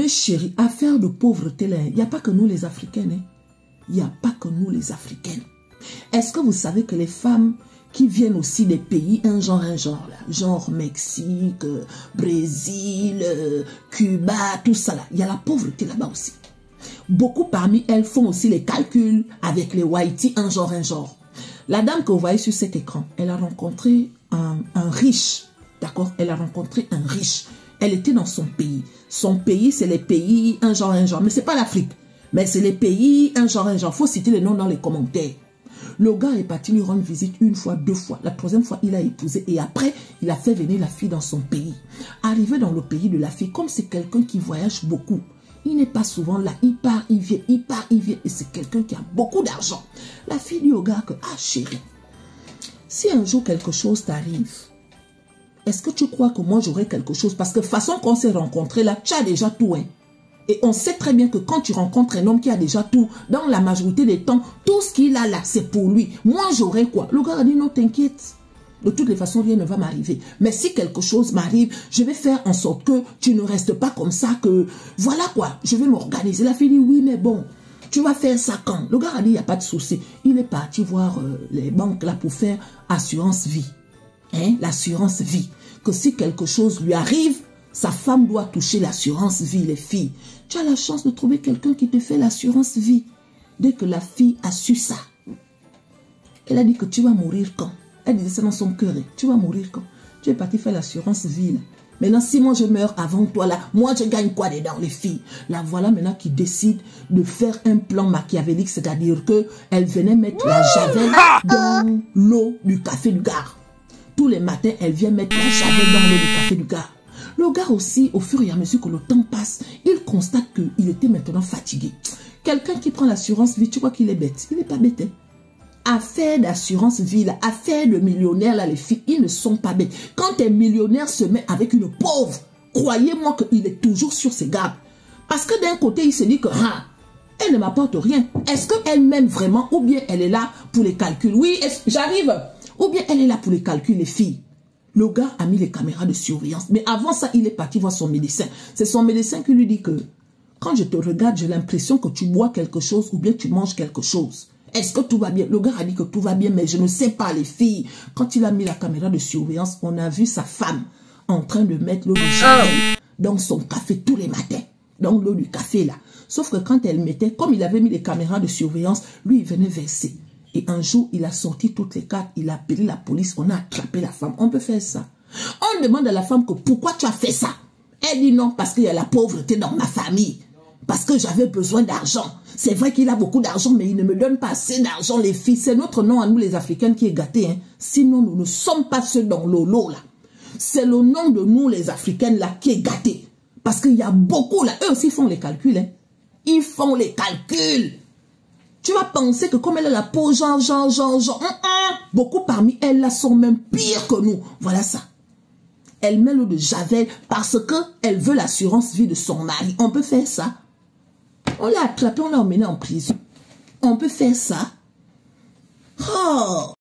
Mes chéris, affaire de pauvreté, il n'y a pas que nous les Africaines. Il n'y a pas que nous les Africaines. Est-ce que vous savez que les femmes qui viennent aussi des pays, un genre là, genre Mexique, Brésil, Cuba, tout ça là, il y a la pauvreté là-bas aussi. Beaucoup parmi elles font aussi les calculs avec les Whitey, un genre. La dame que vous voyez sur cet écran, elle a rencontré un riche, d'accord? Elle a rencontré un riche. Elle était dans son pays. Son pays, c'est les pays, un genre, mais c'est pas l'Afrique. Mais c'est les pays, un genre. Faut citer les noms dans les commentaires. Le gars est parti lui rendre visite une fois, deux fois. La troisième fois, il a épousé. Et après, il a fait venir la fille dans son pays. Arrivé dans le pays de la fille, comme c'est quelqu'un qui voyage beaucoup, il n'est pas souvent là. Il part, il vient, il part, il vient. Et c'est quelqu'un qui a beaucoup d'argent. La fille dit au gars que, ah chérie, si un jour quelque chose t'arrive, est-ce que tu crois que moi j'aurai quelque chose? Parce que façon qu'on s'est rencontrés là, tu as déjà tout, hein. Et on sait très bien que quand tu rencontres un homme qui a déjà tout, dans la majorité des temps, tout ce qu'il a là, c'est pour lui. Moi, j'aurai quoi? Le gars a dit non, t'inquiète. De toutes les façons, rien ne va m'arriver. Mais si quelque chose m'arrive, je vais faire en sorte que tu ne restes pas comme ça, que voilà quoi, je vais m'organiser. La fille dit oui, mais bon, tu vas faire ça quand? Le gars a dit, il n'y a pas de souci. Il est parti voir les banques là pour faire assurance vie. Hein? L'assurance vie. Que si quelque chose lui arrive, sa femme doit toucher l'assurance vie, les filles. Tu as la chance de trouver quelqu'un qui te fait l'assurance vie. Dès que la fille a su ça, elle a dit que tu vas mourir quand? Elle disait ça dans son cœur. Tu vas mourir quand? Tu es parti faire l'assurance vie là. Maintenant, si moi je meurs avant toi là, moi je gagne quoi dedans, les filles? La voilà maintenant qui décide de faire un plan machiavélique, c'est-à-dire qu'elle venait mettre la javel dans l'eau du café du gars. Tous les matins, elle vient mettre la javel dans l'eau du café du gars. Le gars aussi, au fur et à mesure que le temps passe, il constate qu'il était maintenant fatigué. Quelqu'un qui prend l'assurance vie, tu crois qu'il est bête? Il n'est pas bête. Hein? Affaire d'assurance vie, là, affaire de millionnaire, là, les filles, ils ne sont pas bêtes. Quand un millionnaire se met avec une pauvre, croyez-moi qu'il est toujours sur ses gardes. Parce que d'un côté, il se dit que elle ne m'apporte rien. Est-ce qu'elle m'aime vraiment ou bien elle est là pour les calculs? Oui, j'arrive. Ou bien elle est là pour les calculs, les filles. Le gars a mis les caméras de surveillance. Mais avant ça, il est parti voir son médecin. C'est son médecin qui lui dit que quand je te regarde, j'ai l'impression que tu bois quelque chose ou bien tu manges quelque chose. Est-ce que tout va bien? Le gars a dit que tout va bien, mais je ne sais pas, les filles. Quand il a mis la caméra de surveillance, on a vu sa femme en train de mettre l'eau de javel dans son café tous les matins. Dans l'eau du café, là. Sauf que quand elle mettait, comme il avait mis les caméras de surveillance, lui, il venait verser. Et un jour, il a sorti toutes les cartes, il a appelé la police, on a attrapé la femme. On peut faire ça. On demande à la femme que pourquoi tu as fait ça? Elle dit non, parce qu'il y a la pauvreté dans ma famille. Parce que j'avais besoin d'argent. C'est vrai qu'il a beaucoup d'argent, mais il ne me donne pas assez d'argent, les filles. C'est notre nom à nous, les Africaines, qui est gâté. Hein. Sinon, nous ne sommes pas ceux dans l'eau, là. C'est le nom de nous, les Africaines, là, qui est gâté. Parce qu'il y a beaucoup, là. Eux aussi font les calculs, hein. Ils font les calculs. Tu vas penser que comme elle a la peau, genre, beaucoup parmi elles, là, sont même pires que nous. Voilà ça. Elle met l'eau de javel parce qu'elle veut l'assurance vie de son mari. On peut faire ça. On l'a attrapé, on l'a emmené en prison. On peut faire ça. Oh!